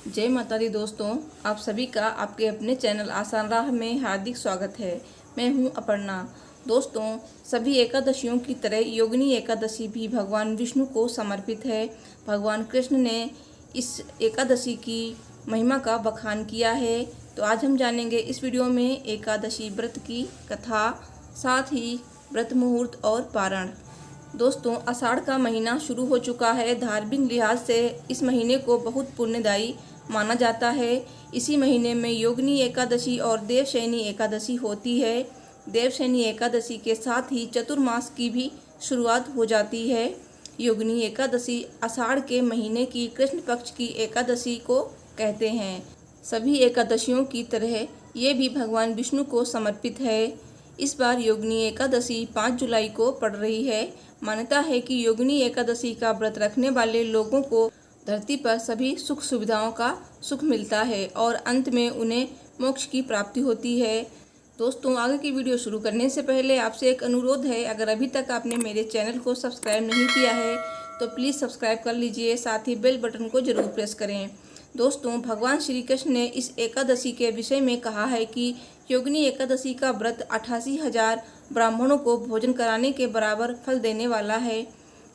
जय माता दी दोस्तों, आप सभी का आपके अपने चैनल आसान राह में हार्दिक स्वागत है। मैं हूं अपर्णा। दोस्तों, सभी एकादशियों की तरह योगिनी एकादशी भी भगवान विष्णु को समर्पित है। भगवान कृष्ण ने इस एकादशी की महिमा का बखान किया है। तो आज हम जानेंगे इस वीडियो में एकादशी व्रत की कथा, साथ ही व्रत मुहूर्त और पारण। दोस्तों, आषाढ़ का महीना शुरू हो चुका है। धार्मिक लिहाज से इस महीने को बहुत पुण्यदायी माना जाता है। इसी महीने में योगिनी एकादशी और देवशयनी एकादशी होती है। देवशयनी एकादशी के साथ ही चतुर्मास की भी शुरुआत हो जाती है। योगिनी एकादशी आषाढ़ के महीने की कृष्ण पक्ष की एकादशी को कहते हैं। सभी एकादशियों की तरह ये भी भगवान विष्णु को समर्पित है। इस बार योगिनी एकादशी 5 जुलाई को पड़ रही है। मान्यता है कि योगिनी एकादशी का व्रत रखने वाले लोगों को धरती पर सभी सुख सुविधाओं का सुख मिलता है और अंत में उन्हें मोक्ष की प्राप्ति होती है। दोस्तों, आगे की वीडियो शुरू करने से पहले आपसे एक अनुरोध है, अगर अभी तक आपने मेरे चैनल को सब्सक्राइब नहीं किया है तो प्लीज़ सब्सक्राइब कर लीजिए, साथ ही बेल बटन को ज़रूर प्रेस करें। दोस्तों, भगवान श्री कृष्ण ने इस एकादशी के विषय में कहा है कि योगिनी एकादशी का व्रत 88,000 ब्राह्मणों को भोजन कराने के बराबर फल देने वाला है।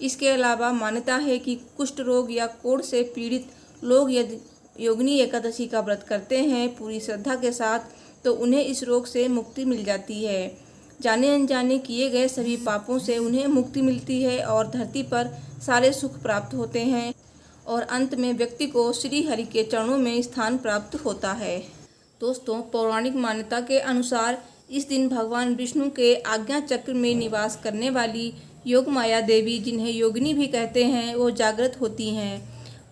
इसके अलावा मान्यता है कि कुष्ठ रोग या कोढ़ से पीड़ित लोग यदि योगिनी एकादशी का व्रत करते हैं पूरी श्रद्धा के साथ, तो उन्हें इस रोग से मुक्ति मिल जाती है। जाने अनजाने किए गए सभी पापों से उन्हें मुक्ति मिलती है और धरती पर सारे सुख प्राप्त होते हैं और अंत में व्यक्ति को श्री हरि के चरणों में स्थान प्राप्त होता है। दोस्तों, पौराणिक मान्यता के अनुसार इस दिन भगवान विष्णु के आज्ञा चक्र में निवास करने वाली योग माया देवी, जिन्हें योगिनी भी कहते हैं, वो जागृत होती हैं।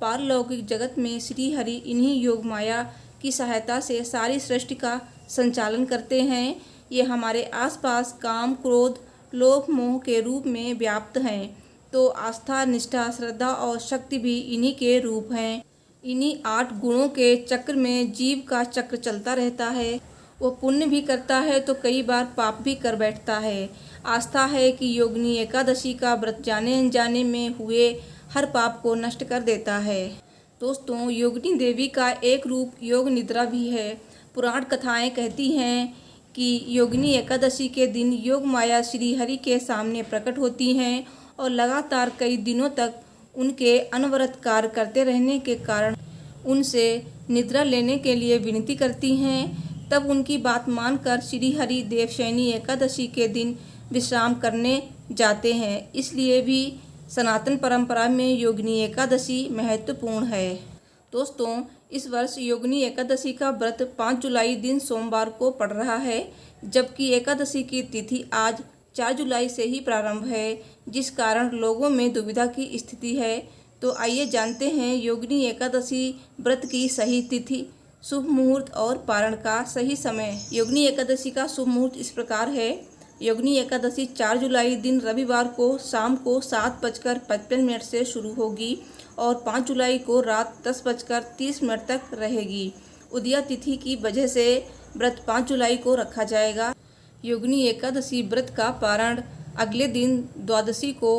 पारलौकिक जगत में श्री हरि इन्हीं योग माया की सहायता से सारी सृष्टि का संचालन करते हैं। ये हमारे आसपास काम, क्रोध, लोभ, मोह के रूप में व्याप्त हैं, तो आस्था, निष्ठा, श्रद्धा और शक्ति भी इन्हीं के रूप हैं। इन्हीं 8 गुणों के चक्र में जीव का चक्र चलता रहता है। वो पुण्य भी करता है तो कई बार पाप भी कर बैठता है। आस्था है कि योगिनी एकादशी का व्रत जाने अनजाने में हुए हर पाप को नष्ट कर देता है। दोस्तों, योगिनी देवी का एक रूप योग निद्रा भी है। पुराण कथाएं कहती हैं कि योगिनी एकादशी के दिन योग माया श्री हरि के सामने प्रकट होती हैं और लगातार कई दिनों तक उनके अनवरत कार्य करते रहने के कारण उनसे निद्रा लेने के लिए विनती करती हैं। तब उनकी बात मानकर श्री हरि देवशयनी एकादशी के दिन विश्राम करने जाते हैं। इसलिए भी सनातन परंपरा में योगिनी एकादशी महत्वपूर्ण है। दोस्तों, इस वर्ष योगिनी एकादशी का व्रत 5 जुलाई दिन सोमवार को पड़ रहा है, जबकि एकादशी की तिथि आज 4 जुलाई से ही प्रारंभ है, जिस कारण लोगों में दुविधा की स्थिति है। तो आइए जानते हैं योगिनी एकादशी व्रत की सही तिथि, शुभ मुहूर्त और पारण का सही समय। योगिनी एकादशी का शुभ मुहूर्त इस प्रकार है। योगिनी एकादशी 4 जुलाई दिन रविवार को शाम को 7:55 से शुरू होगी और 5 जुलाई को रात 10:30 तक रहेगी। उदया तिथि की वजह से व्रत 5 जुलाई को रखा जाएगा। योगिनी एकादशी व्रत का पारण अगले दिन द्वादशी को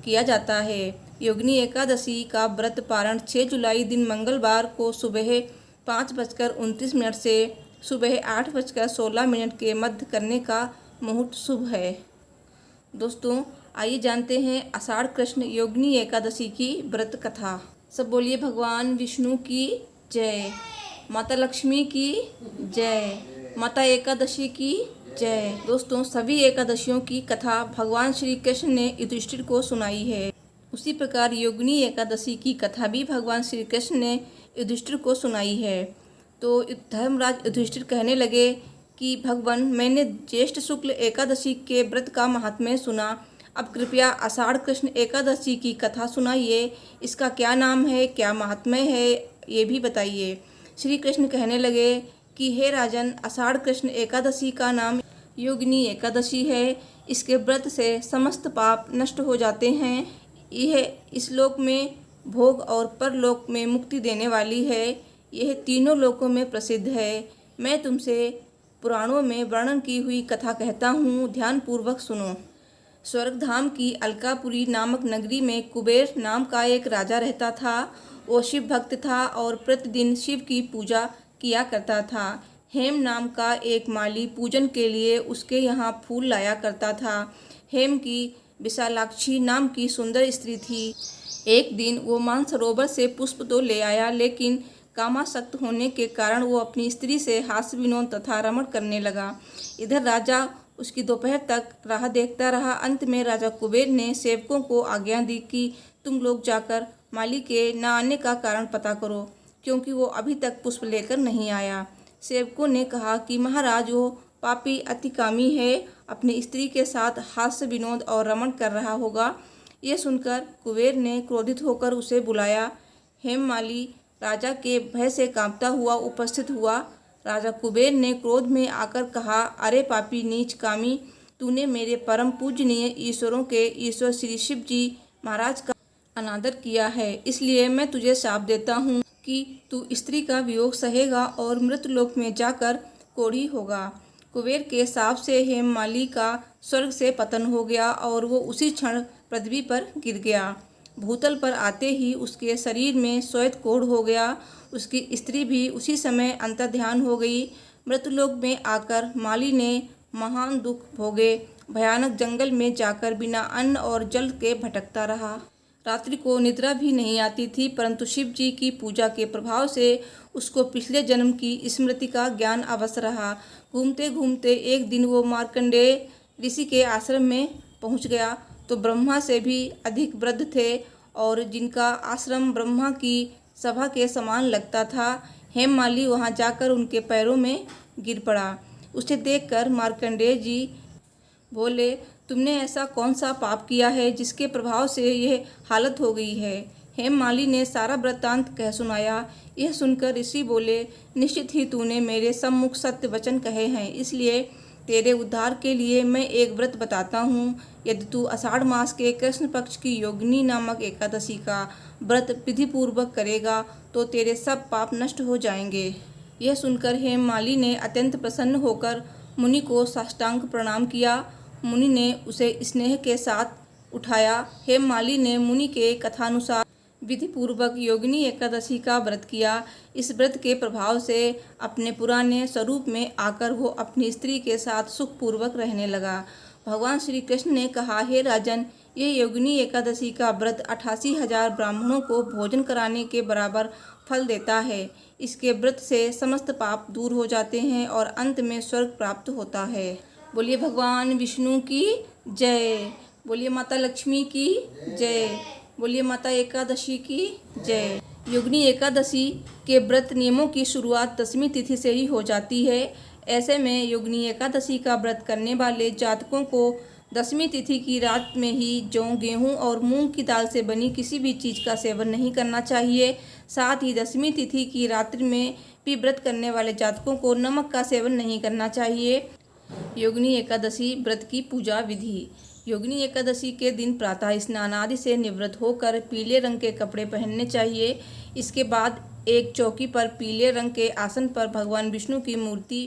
किया जाता है। योगिनी एकादशी का व्रत पारण 6 जुलाई दिन मंगलवार को सुबह 5:29 से सुबह 8:16 के मध्य करने का मुहूर्त शुभ है। दोस्तों, आइए जानते हैं आषाढ़ कृष्ण योगिनी एकादशी की व्रत कथा। सब बोलिए भगवान विष्णु की जय, माता लक्ष्मी की जय, माता एकादशी की जय। दोस्तों, सभी एकादशियों की कथा भगवान श्री कृष्ण ने युधिष्ठिर को सुनाई है। उसी प्रकार योगिनी एकादशी की कथा भी भगवान श्री कृष्ण ने युधिष्ठिर को सुनाई है। तो धर्मराज युधिष्ठिर कहने लगे कि भगवान, मैंने ज्येष्ठ शुक्ल एकादशी के व्रत का महात्म्य सुना। अब कृपया आषाढ़ कृष्ण एकादशी की कथा सुनाइए। इसका क्या नाम है, क्या महात्म्य है, ये भी बताइए। श्री कृष्ण कहने लगे कि हे राजन, आषाढ़ कृष्ण एकादशी का नाम योगिनी एकादशी है। इसके व्रत से समस्त पाप नष्ट हो जाते हैं। यह इस लोक में भोग और परलोक में मुक्ति देने वाली है। यह तीनों लोकों में प्रसिद्ध है। मैं तुमसे पुराणों में वर्णन की हुई कथा कहता हूँ, ध्यानपूर्वक सुनो। स्वर्गधाम की अलकापुरी नामक नगरी में कुबेर नाम का एक राजा रहता था। वो शिव भक्त था और प्रतिदिन शिव की पूजा किया करता था। हेम नाम का एक माली पूजन के लिए उसके यहाँ फूल लाया करता था। हेम की विशालाक्षी नाम की सुंदर स्त्री थी। एक दिन वो मानसरोवर से पुष्प तो ले आया, लेकिन कामासक्त होने के कारण वो अपनी स्त्री से हास्य विनोद तथा रमण करने लगा। इधर राजा उसकी दोपहर तक राह देखता रहा। अंत में राजा कुबेर ने सेवकों को आज्ञा दी कि तुम लोग जाकर माली के न आने का कारण पता करो, क्योंकि वो अभी तक पुष्प लेकर नहीं आया। सेवकों ने कहा कि महाराज, वो पापी अतिकामी है, अपनी स्त्री के साथ हास्य विनोद और रमण कर रहा होगा। ये सुनकर कुबेर ने क्रोधित होकर उसे बुलाया। हेममाली राजा के भय से कांपता हुआ उपस्थित हुआ। राजा कुबेर ने क्रोध में आकर कहा, अरे पापी नीच कामी, तूने मेरे परम पूजनीय ईश्वरों के ईश्वर श्री शिव जी महाराज का अनादर किया है, इसलिए मैं तुझे शाप देता हूँ कि तू स्त्री का वियोग सहेगा और मृतलोक में जाकर कोढ़ी होगा। कुबेर के शाप से हेममाली का स्वर्ग से पतन हो गया और वो उसी क्षण पृथ्वी पर गिर गया। भूतल पर आते ही उसके शरीर में श्वेत कोढ़ हो गया। उसकी स्त्री भी उसी समय अंतर्ध्यान हो गई। मृतलोक में आकर माली ने महान दुख भोगे। भयानक जंगल में जाकर बिना अन्न और जल के भटकता रहा। रात्रि को निद्रा भी नहीं आती थी, परंतु शिव जी की पूजा के प्रभाव से उसको पिछले जन्म की स्मृति का ज्ञान अवश्य रहा। घूमते घूमते एक दिन वो मार्कंडेय ऋषि के आश्रम में पहुंच गया। तो ब्रह्मा से भी अधिक वृद्ध थे और जिनका आश्रम ब्रह्मा की सभा के समान लगता था। हेममाली वहां जाकर उनके पैरों में गिर पड़ा। उसे देखकर मार्कंडेय जी बोले, तुमने ऐसा कौन सा पाप किया है जिसके प्रभाव से यह हालत हो गई है। हेममाली ने सारा वृत्तांत कह सुनाया। यह सुनकर ऋषि बोले, निश्चित ही तूने मेरे सम्मुख सत्य वचन कहे हैं, इसलिए तेरे उद्धार के लिए मैं एक व्रत बताता हूँ। यदि तू आषाढ़ मास के कृष्ण पक्ष की योगिनी नामक एकादशी का व्रत विधिपूर्वक करेगा तो तेरे सब पाप नष्ट हो जाएंगे। यह सुनकर हेममाली ने अत्यंत प्रसन्न होकर मुनि को साष्टांग प्रणाम किया। मुनि ने उसे स्नेह के साथ उठाया। हेममाली ने मुनि के कथानुसार विधि पूर्वक योगिनी एकादशी का व्रत किया। इस व्रत के प्रभाव से अपने पुराने स्वरूप में आकर वो अपनी स्त्री के साथ सुखपूर्वक रहने लगा। भगवान श्री कृष्ण ने कहा, हे राजन, ये योगिनी एकादशी का व्रत 88,000 ब्राह्मणों को भोजन कराने के बराबर फल देता है। इसके व्रत से समस्त पाप दूर हो जाते हैं और अंत में स्वर्ग प्राप्त होता है। बोलिए भगवान विष्णु की जय। बोलिए माता लक्ष्मी की जय। बोलिए माता एकादशी की जय। योगिनी एकादशी के व्रत नियमों की शुरुआत दशमी तिथि से ही हो जाती है। ऐसे में योगिनी एकादशी का व्रत करने वाले जातकों को दशमी तिथि की रात में ही जौ, गेहूं और मूंग की दाल से बनी किसी भी चीज़ का सेवन नहीं करना चाहिए। साथ ही दशमी तिथि की रात्रि में भी व्रत करने वाले जातकों को नमक का सेवन नहीं करना चाहिए। योगिनी एकादशी व्रत की पूजा विधि। योगिनी एकादशी के दिन प्रातः स्नान आदि से निवृत्त होकर पीले रंग के कपड़े पहनने चाहिए। इसके बाद एक चौकी पर पीले रंग के आसन पर भगवान विष्णु की मूर्ति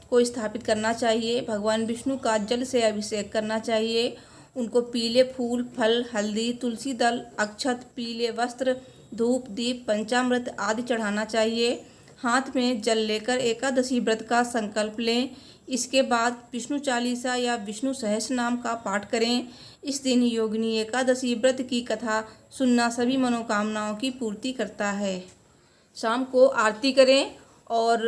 को स्थापित करना चाहिए। भगवान विष्णु का जल से अभिषेक करना चाहिए। उनको पीले फूल, फल, हल्दी, तुलसी दल, अक्षत, पीले वस्त्र, धूप, दीप, पंचामृत आदि चढ़ाना चाहिए। हाथ में जल लेकर एकादशी व्रत का संकल्प लें। इसके बाद विष्णु चालीसा या विष्णु सहस्र नाम का पाठ करें। इस दिन योगिनी एकादशी व्रत की कथा सुनना सभी मनोकामनाओं की पूर्ति करता है। शाम को आरती करें और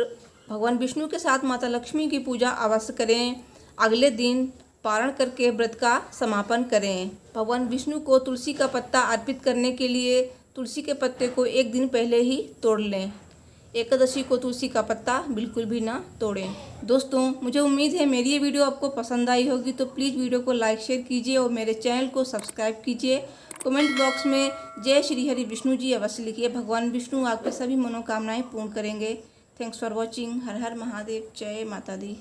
भगवान विष्णु के साथ माता लक्ष्मी की पूजा अवश्य करें। अगले दिन पारण करके व्रत का समापन करें। भगवान विष्णु को तुलसी का पत्ता अर्पित करने के लिए तुलसी के पत्ते को एक दिन पहले ही तोड़ लें। एकादशी को तुलसी का पत्ता बिल्कुल भी ना तोड़ें। दोस्तों, मुझे उम्मीद है मेरी ये वीडियो आपको पसंद आई होगी, तो प्लीज़ वीडियो को लाइक शेयर कीजिए और मेरे चैनल को सब्सक्राइब कीजिए। कमेंट बॉक्स में जय श्री हरि विष्णु जी अवश्य लिखिए। भगवान विष्णु आपके सभी मनोकामनाएं पूर्ण करेंगे। Thanks for watching. हर हर महादेव। जय माता दी।